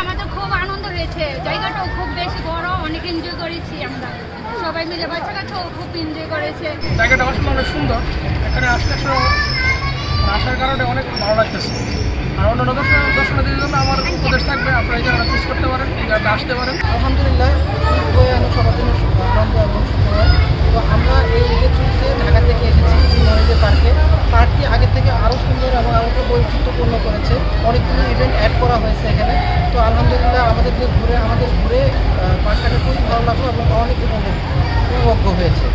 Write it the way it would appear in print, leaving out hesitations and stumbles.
আমাদের খুব আনন্দ হয়েছে, জায়গাটাও খুব বেশি বড়, অনেক এনজয় করেছি আমরা সবাই মিলে, বাচ্চা কাছেও খুব এনজয় করেছে। জায়গাটা আসলে অনেক সুন্দর, এখানে আসলে আসার কারণে অনেক ভালো লাগতেছে। আর অন্যান্য দর্শনার্থীদের জন্য আমার উপদেশ থাকবে, আপনারা এই জায়গাটা চুজ করতে পারেন, এই জায়গাটা আসতে পারেন। আলহামদুলিল্লাহ সবার জন্য আনন্দ এবং সুন্দর। তো আমরা এই ঈদের ছুটিতে ঢাকা থেকে এসেছি মহিলা পার্কটি আগে থেকে আরও সুন্দর এবং আরও বৈচিত্র্যপূর্ণ করেছে, অনেকগুলো ইভেন্ট অ্যাড করা হয়েছে এখানে। তো আলহামদুলিল্লাহ আমাদের ঘুরে পার্কটাকে খুবই ভালো লাগলো এবং অনেক উপভোগ্য হয়েছে।